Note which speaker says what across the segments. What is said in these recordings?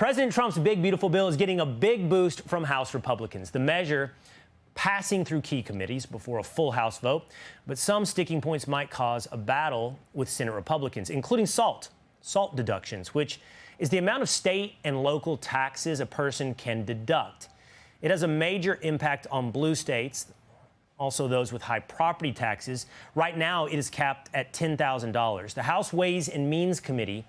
Speaker 1: President Trump's big, beautiful bill is getting a big boost from House Republicans. The measure passing through key committees before a full House vote, but some sticking points might cause a battle with Senate Republicans, including salt deductions, which is the amount of state and local taxes a person can deduct. It has a major impact on blue states, also those with high property taxes. Right now, it is capped at $10,000. The House Ways and Means Committee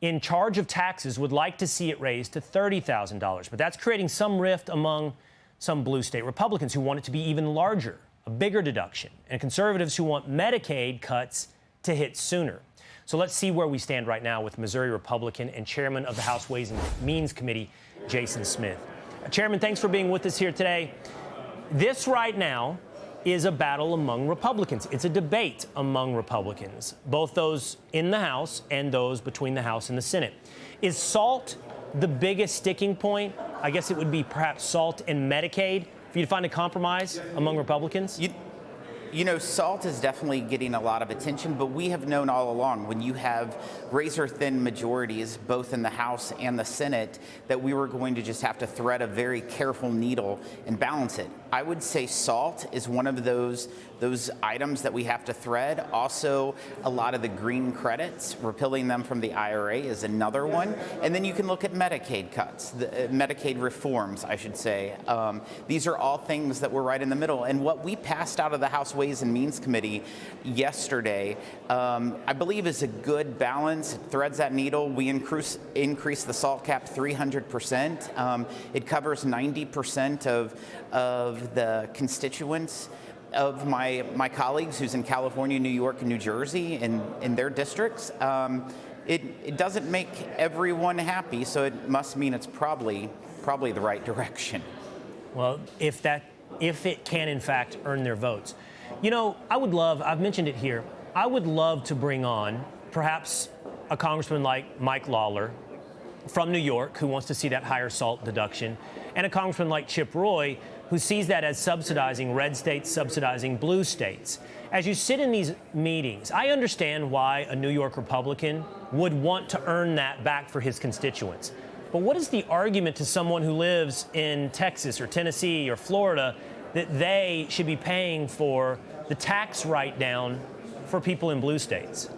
Speaker 1: in charge of taxes would like to see it raised to $30,000, but that's creating some rift among some blue state Republicans who want it to be even larger, a bigger deduction, and conservatives who want Medicaid cuts to hit sooner. So let's see where we stand right now with Missouri Republican and chairman of the House Ways and Means Committee, Jason Smith. Chairman, thanks for being with us here today. This right now is a battle among Republicans. It's a debate among Republicans, both those in the House and those between the House and the Senate. Is salt the biggest sticking point? I guess it would be perhaps salt and Medicaid for you to find a compromise among Republicans?
Speaker 2: You know, salt is definitely getting a lot of attention, but we have known all along when you have razor-thin majorities, both in the House and the Senate, that we were going to just have to thread a very careful needle and balance it. I would say salt is one of those items that we have to thread. Also, a lot of the green credits, repealing them from the IRA is another one. And then you can look at Medicaid cuts, Medicaid reforms, I should say. These are all things that were right in the middle. And what we passed out of the House Ways and Means Committee yesterday, I believe is a good balance. It threads that needle. We increase the salt cap 300%. It covers 90% of the constituents of my colleagues who's in California, New York, and New Jersey in their districts. It doesn't make everyone happy, so it must mean it's probably the right direction.
Speaker 1: Well, if it can in fact earn their votes. You know, I've mentioned it here, I would love to bring on perhaps a congressman like Mike Lawler from New York who wants to see that higher salt deduction, and a congressman like Chip Roy who sees that as subsidizing red states, subsidizing blue states. As you sit in these meetings, I understand why a New York Republican would want to earn that back for his constituents. But what is the argument to someone who lives in Texas or Tennessee or Florida that they should be paying for the tax write-down for people in blue states?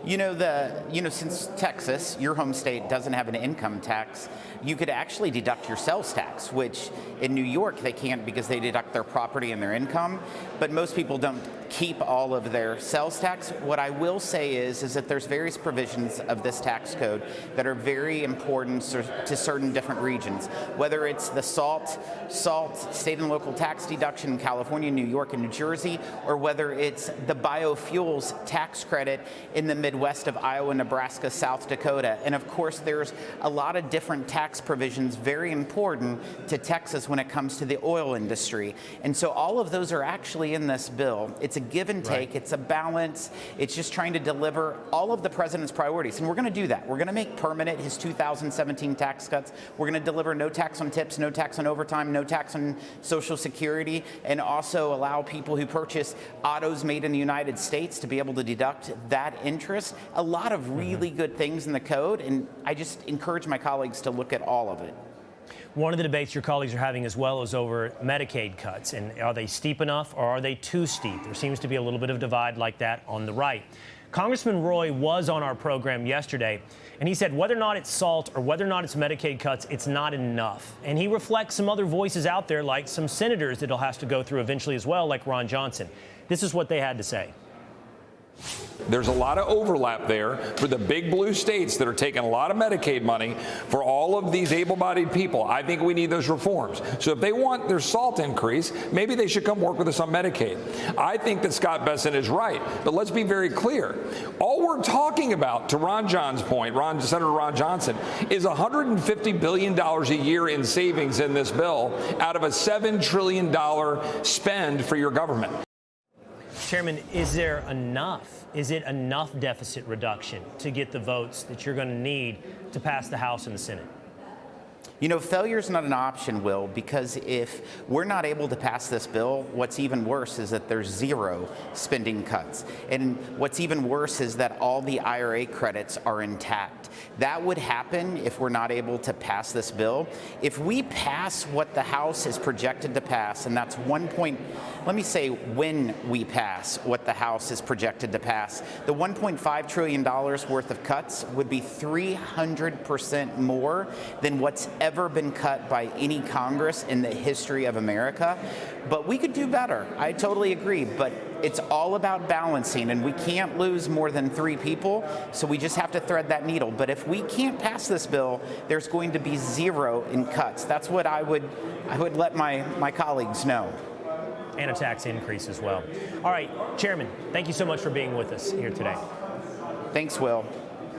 Speaker 1: Since Texas, your home state, doesn't have an income tax, you could actually deduct your sales tax, which in New York they can't because they deduct their property and their income, but most people don't keep all of their sales tax. What I will say is that there's various provisions of this tax code that are very important to certain different regions, whether it's the salt state and local tax deduction in California, New York, and New Jersey, or whether it's the biofuels tax credit in the Midwest of Iowa, Nebraska, South Dakota. And of course, there's a lot of different tax provisions very important to Texas when it comes to the oil industry. And so all of those are actually in this bill. It's a give and take. Right. It's a balance. It's just trying to deliver all of the president's priorities. And we're going to do that. We're going to make permanent his 2017 tax cuts. We're going to deliver no tax on tips, no tax on overtime, no tax on Social Security, and also allow people who purchase autos made in the United States to be able to deduct that interest. A lot of really good things in the code, and I just encourage my colleagues to look at all of it. One of the debates your colleagues are having as well is over Medicaid cuts. And are they steep enough or are they too steep? There seems to be a little bit of divide like that on the right. Congressman Roy was on our program yesterday, and he said whether or not it's salt or whether or not it's Medicaid cuts, it's not enough. And he reflects some other voices out there, like some senators that he'll have to go through eventually as well, like Ron Johnson. This is what they had to say.
Speaker 3: There's a lot of overlap there for the big blue states that are taking a lot of Medicaid money for all of these able-bodied people. I think we need those reforms. So if they want their salt increase, maybe they should come work with us on Medicaid. I think that Scott Besson is right, but let's be very clear. All we're talking about, to Ron John's point, Senator Ron Johnson, is $150 billion a year in savings in this bill out of a $7 trillion spend for your government.
Speaker 1: Chairman, is there enough? Is it enough deficit reduction to get the votes that you're going to need to pass the House and the Senate? You know, failure is not an option, Will, because if we're not able to pass this bill, what's even worse is that there's zero spending cuts. And what's even worse is that all the IRA credits are intact. That would happen if we're not able to pass this bill. If we pass what the House is projected to pass, and that's when we pass what the House is projected to pass, the $1.5 trillion worth of cuts would be 300% more than what's ever been cut by any Congress in the history of America. But we could do better. I totally agree. But it's all about balancing, and we can't lose more than 3 people, so we just have to thread that needle. But if we can't pass this bill, there's going to be zero in cuts. That's what I would let my colleagues know.
Speaker 4: And a tax increase as well. All right, Chairman, thank you so much for being with us here today.
Speaker 1: Thanks, Will.